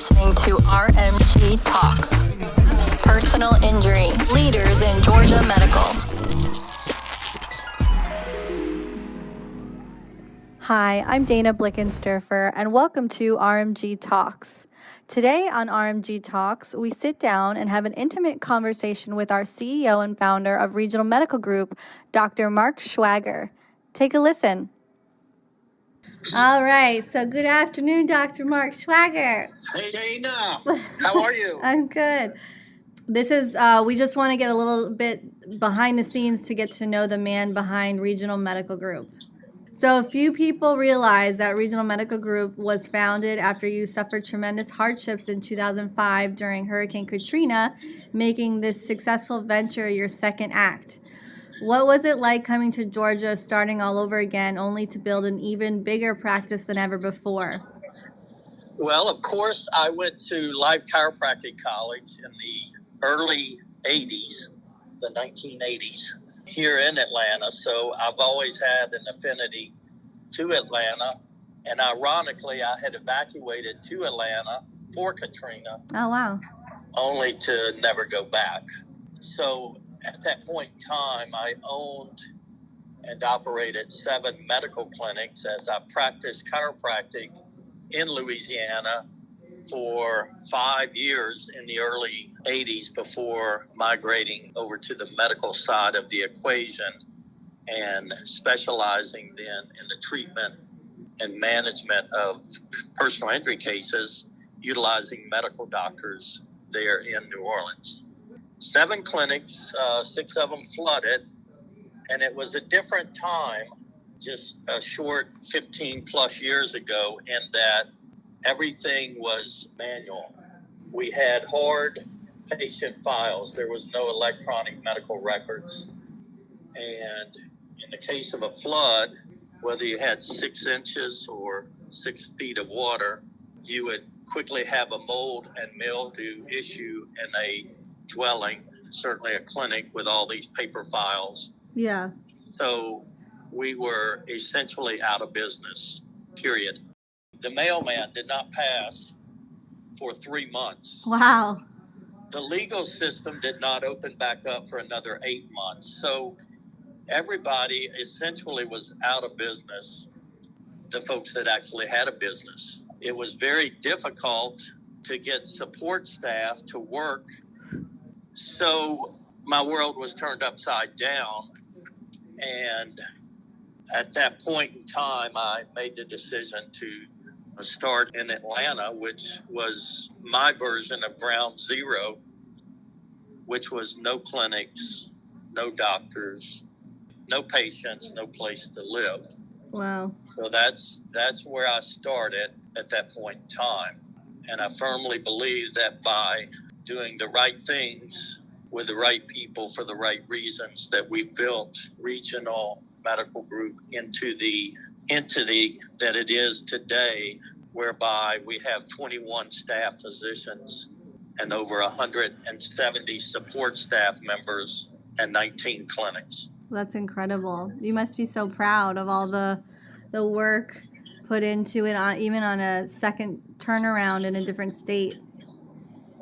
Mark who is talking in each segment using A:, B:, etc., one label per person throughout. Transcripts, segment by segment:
A: listening to RMG Talks. Personal injury, leaders in Georgia medical.
B: Hi, I'm Dana Blickensturfer, and welcome to RMG Talks. Today on RMG Talks, we sit down and have an intimate conversation with our CEO and founder of Regional Medical Group, Dr. Mark Schwaiger. Take a listen. All right, so good afternoon, Dr. Mark Schwaiger.
C: Hey, Dana. How are you?
B: I'm good. This is, we just want to get a little bit behind the scenes to get to know the man behind Regional Medical Group. So a few people realize that Regional Medical Group was founded after you suffered tremendous hardships in 2005 during Hurricane Katrina, making this successful venture your second act. What was it like coming to Georgia, starting all over again, only to build an even bigger practice than ever before?
C: Well, of course, I went to Life Chiropractic College in the early 80s, the 1980s, here in Atlanta. So I've always had an affinity to Atlanta. And ironically, I had evacuated to Atlanta for Katrina.
B: Oh, wow.
C: Only to never go back. So at that point in time, I owned and operated 7 medical clinics as I practiced chiropractic in Louisiana for 5 years in the early 80s before migrating over to the medical side of the equation and specializing then in the treatment and management of personal injury cases utilizing medical doctors there in New Orleans. 7 clinics, 6 of them flooded, and it was a different time, just a short 15 plus years ago, in that everything was manual. We had hard patient files. There was no electronic medical records. And in the case of a flood, whether you had 6 inches or 6 feet of water, you would quickly have a mold and mildew issue in a dwelling, certainly a clinic, with all these paper files.
B: Yeah.
C: So we were essentially out of business, period. The mailman did not pass for 3 months.
B: Wow.
C: The legal system did not open back up for another 8 months. So everybody essentially was out of business, the folks that actually had a business. It was very difficult to get support staff to work. So my world was turned upside down. And at that point in time, I made the decision to start in Atlanta, which was my version of ground zero, which was no clinics, no doctors, no patients, no place to live.
B: Wow.
C: So that's where I started at that point in time. And I firmly believe that by doing the right things with the right people for the right reasons, that we built Regional Medical Group into the entity that it is today, whereby we have 21 staff physicians and over 170 support staff members and 19 clinics.
B: That's incredible. You must be so proud of all the work put into it, even on a second turnaround in a different state.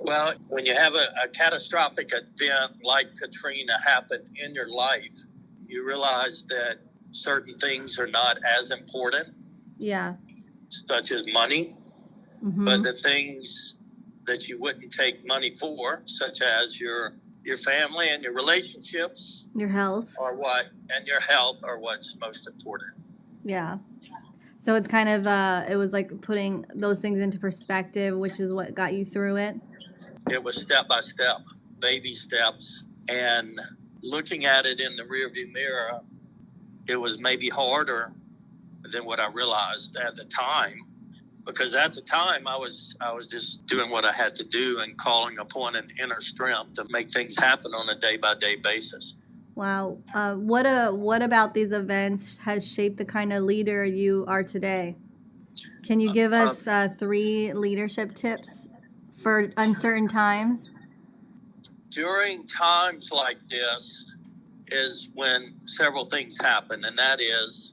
C: Well, when you have a catastrophic event like Katrina happen in your life, you realize that certain things are not as important.
B: Yeah.
C: Such as money,
B: Mm-hmm.
C: but the things that you wouldn't take money for, such as your family and your relationships,
B: Your health.
C: and your health are what's most important.
B: Yeah. So it's kind of, it was like putting those things into perspective, which is what got you through it.
C: It was step by step, baby steps, and looking at it in the rearview mirror, it was maybe harder than what I realized at the time, because at the time I was just doing what I had to do and calling upon an inner strength to make things happen on a day-by-day basis.
B: Wow. What about these events has shaped the kind of leader you are today? Can you give us 3 leadership tips for uncertain times?
C: During times like this is when several things happen, and that is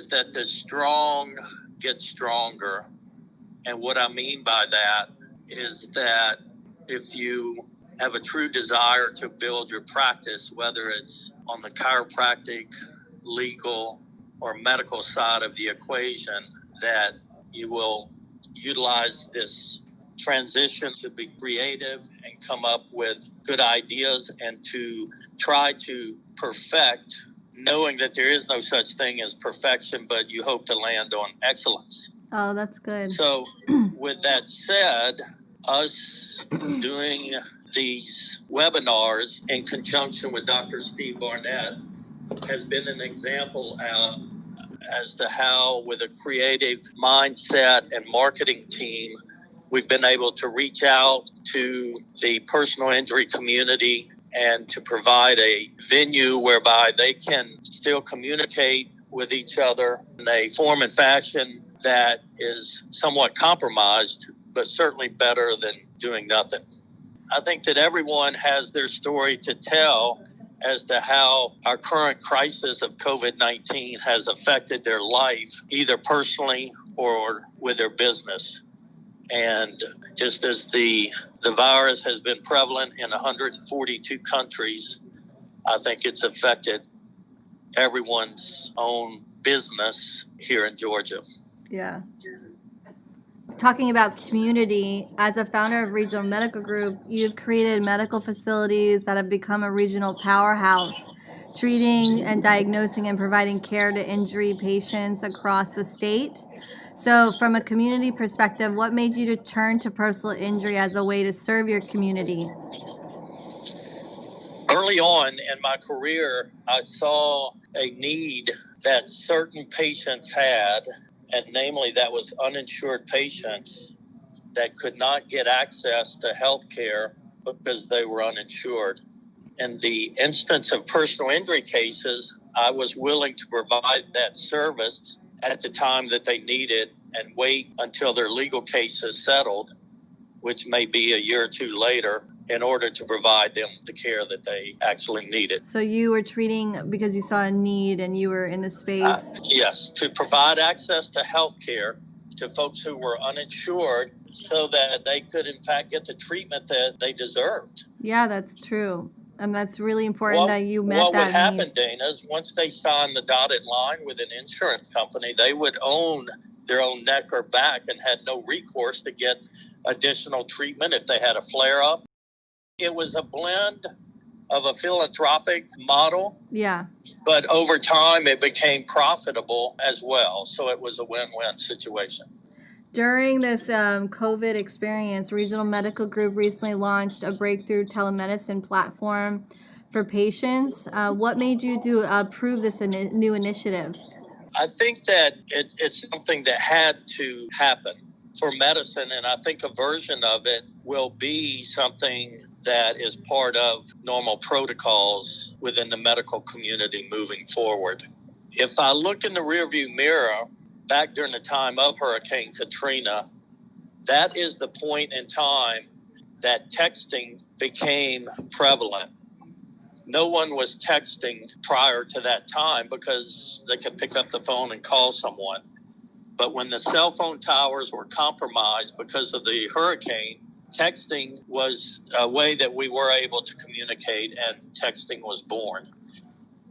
C: that the strong get stronger. And what I mean by that is that if you have a true desire to build your practice, whether it's on the chiropractic, legal, or medical side of the equation, that you will utilize this transition to be creative and come up with good ideas and to try to perfect, knowing that there is no such thing as perfection, but you hope to land on excellence.
B: Oh, that's good.
C: So with that said, us doing these webinars in conjunction with Dr. Steve Barnett has been an example as to how, with a creative mindset and marketing team, we've been able to reach out to the personal injury community and to provide a venue whereby they can still communicate with each other in a form and fashion that is somewhat compromised, but certainly better than doing nothing. I think that everyone has their story to tell as to how our current crisis of COVID-19 has affected their life, either personally or with their business. And just as the virus has been prevalent in 142 countries, I think it's affected everyone's own business here in Georgia.
B: Yeah. Talking about community, as a founder of Regional Medical Group, you've created medical facilities that have become a regional powerhouse, treating and diagnosing and providing care to injury patients across the state. So from a community perspective, what made you to turn to personal injury as a way to serve your community?
C: Early on in my career, I saw a need that certain patients had, and namely that was uninsured patients that could not get access to health care because they were uninsured. In the instance of personal injury cases, I was willing to provide that service at the time that they needed and wait until their legal case is settled, which may be a year or two later, in order to provide them the care that they actually needed.
B: So you were treating because you saw a need and you were in the space?
C: Yes, to provide access to health care to folks who were uninsured so that they could, in fact, get the treatment that they deserved.
B: Yeah, that's true. And that's really important that you met that need.
C: What would happen, Dana, is once they signed the dotted line with an insurance company, they would own their own neck or back and had no recourse to get additional treatment if they had a flare-up. It was a blend of a philanthropic model.
B: Yeah.
C: But over time, it became profitable as well. So it was a win-win situation.
B: During this COVID experience, Regional Medical Group recently launched a breakthrough telemedicine platform for patients. What made you to approve this new initiative?
C: I think that it's something that had to happen for medicine, and I think a version of it will be something that is part of normal protocols within the medical community moving forward. If I look in the rearview mirror, back during the time of Hurricane Katrina, that is the point in time that texting became prevalent. No one was texting prior to that time because they could pick up the phone and call someone. But when the cell phone towers were compromised because of the hurricane, texting was a way that we were able to communicate, and texting was born.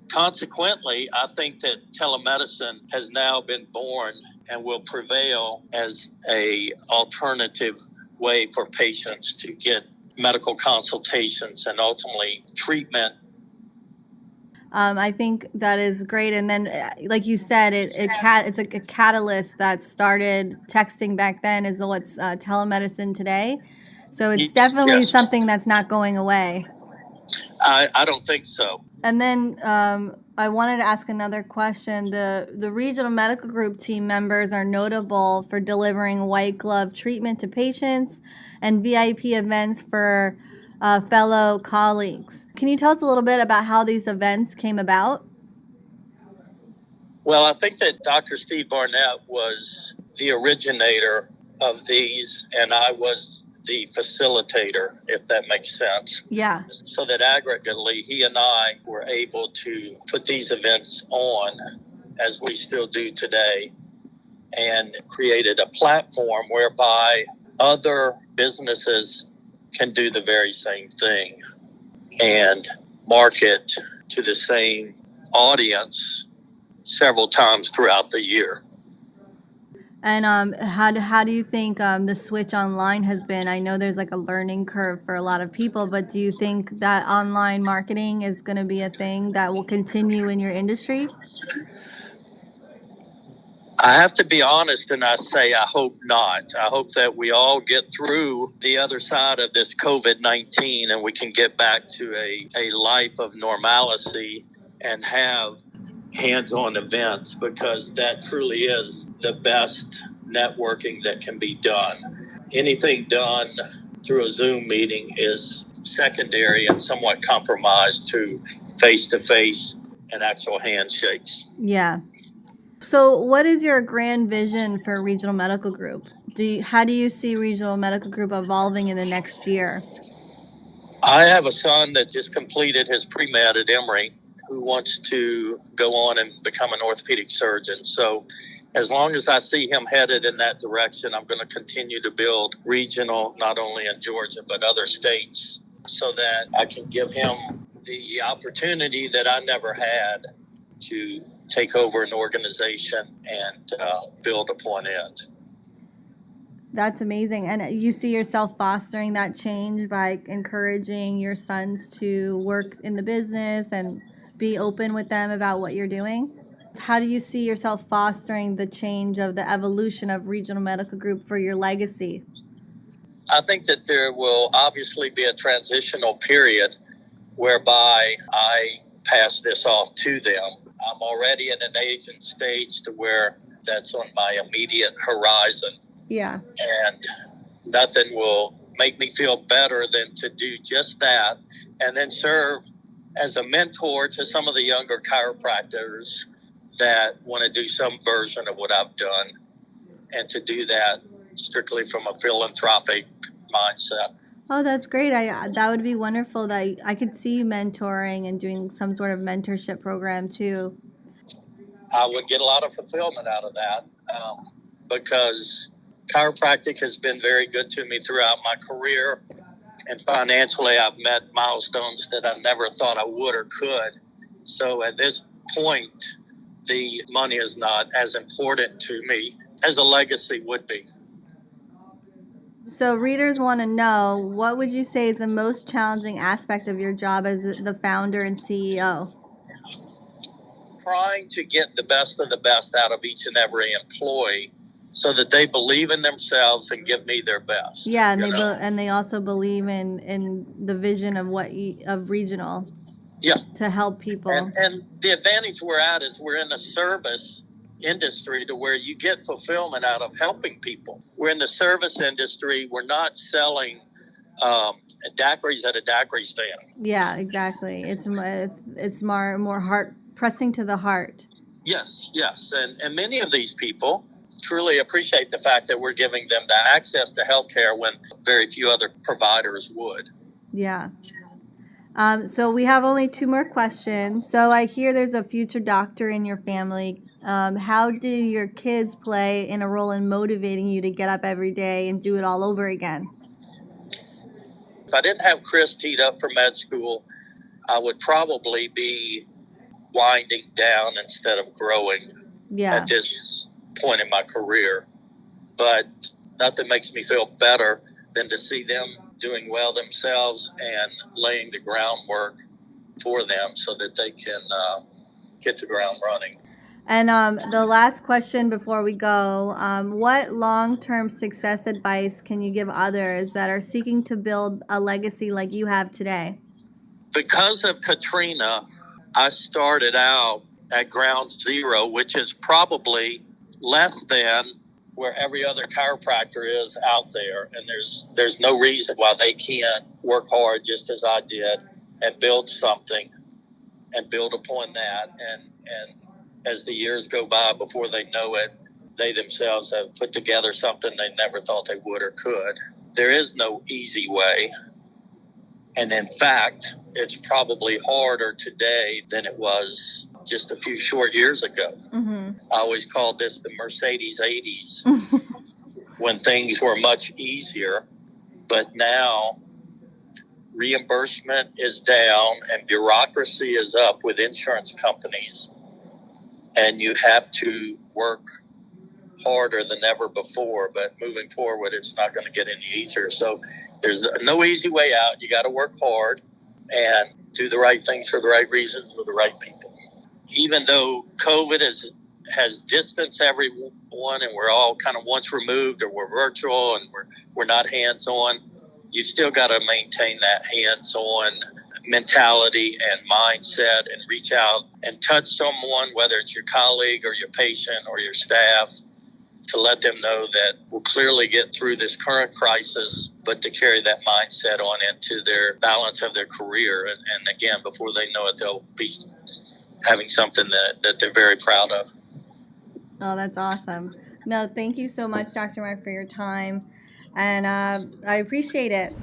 C: Consequently, I think that telemedicine has now been born and will prevail as an alternative way for patients to get medical consultations and ultimately treatment.
B: I think that is great. And then, like you said, it's like a catalyst that started texting back then is what's telemedicine today. So it's definitely something that's not going away.
C: I don't think so.
B: And then I wanted to ask another question. The Regional Medical Group team members are notable for delivering white glove treatment to patients and VIP events for fellow colleagues. Can you tell us a little bit about how these events came about?
C: Well, I think that Dr. Steve Barnett was the originator of these, and I was the facilitator, if that makes sense.
B: Yeah.
C: So that aggregately, he and I were able to put these events on, as we still do today, and created a platform whereby other businesses can do the very same thing and market to the same audience several times throughout the year.
B: And how do you think the switch online has been? I know there's like a learning curve for a lot of people, but do you think that online marketing is going to be a thing that will continue in your industry?
C: I have to be honest and I say I hope not. I hope that we all get through the other side of this COVID-19 and we can get back to a life of normalcy and have hands-on events, because that truly is the best networking that can be done. Anything done through a Zoom meeting is secondary and somewhat compromised to face-to-face and actual handshakes.
B: Yeah. So what is your grand vision for Regional Medical Group? How do you see Regional Medical Group evolving in the next year?
C: I have a son that just completed his pre-med at Emory who wants to go on and become an orthopedic surgeon. So as long as I see him headed in that direction, I'm going to continue to build regional, not only in Georgia, but other states, so that I can give him the opportunity that I never had to take over an organization and build upon it.
B: That's amazing. And you see yourself fostering that change by encouraging your sons to work in the business and be open with them about what you're doing? How do you see yourself fostering the change of the evolution of Regional Medical Group for your legacy?
C: I think that there will obviously be a transitional period whereby I pass this off to them. I'm already in an age and stage to where that's on my immediate horizon.
B: Yeah.
C: And nothing will make me feel better than to do just that and then serve as a mentor to some of the younger chiropractors that want to do some version of what I've done, and to do that strictly from a philanthropic mindset.
B: Oh, that's great. That would be wonderful. That I could see you mentoring and doing some sort of mentorship program too.
C: I would get a lot of fulfillment out of that because chiropractic has been very good to me throughout my career. And financially, I've met milestones that I never thought I would or could. So at this point, the money is not as important to me as a legacy would be.
B: So readers want to know, what would you say is the most challenging aspect of your job as the founder and CEO?
C: Trying to get the best of the best out of each and every employee so that they believe in themselves and give me their best.
B: Yeah, and they also believe in the vision of of Regional.
C: Yeah.
B: To help people.
C: And the advantage we're at is we're in a service industry to where you get fulfillment out of helping people. We're in the service industry. We're not selling daiquiris at a daiquiri stand.
B: Yeah, exactly. It's more heart pressing to the heart.
C: Yes. And many of these people truly appreciate the fact that we're giving them the access to healthcare when very few other providers would.
B: Yeah. So we have only 2 more questions. So I hear there's a future doctor in your family. How do your kids play in a role in motivating you to get up every day and do it all over again?
C: If I didn't have Chris teed up for med school, I would probably be winding down instead of growing at this point in my career. But nothing makes me feel better than to see them doing well themselves and laying the groundwork for them so that they can hit the ground running.
B: And the last question before we go, what long-term success advice can you give others that are seeking to build a legacy like you have today?
C: Because of Katrina, I started out at ground zero, which is probably less than where every other chiropractor is out there. And there's no reason why they can't work hard just as I did and build something and build upon that. And as the years go by, before they know it, they themselves have put together something they never thought they would or could. There is no easy way. And in fact, it's probably harder today than it was just a few short years ago.
B: Mm-hmm.
C: I always called this the Mercedes 80s when things were much easier But now reimbursement is down and bureaucracy is up with insurance companies, and you have to work harder than ever before. But moving forward, it's not going to get any easier. So there's no easy way out. You got to work hard and do the right things for the right reasons with the right people. Even though COVID has distanced everyone and we're all kind of once removed, or we're virtual and we're not hands-on, you still got to maintain that hands-on mentality and mindset and reach out and touch someone, whether it's your colleague or your patient or your staff, to let them know that we'll clearly get through this current crisis, but to carry that mindset on into their balance of their career. And again, before they know it, they'll be having something that they're very proud of.
B: Oh, that's awesome. No, thank you so much, Dr. Mark, for your time. And I appreciate it.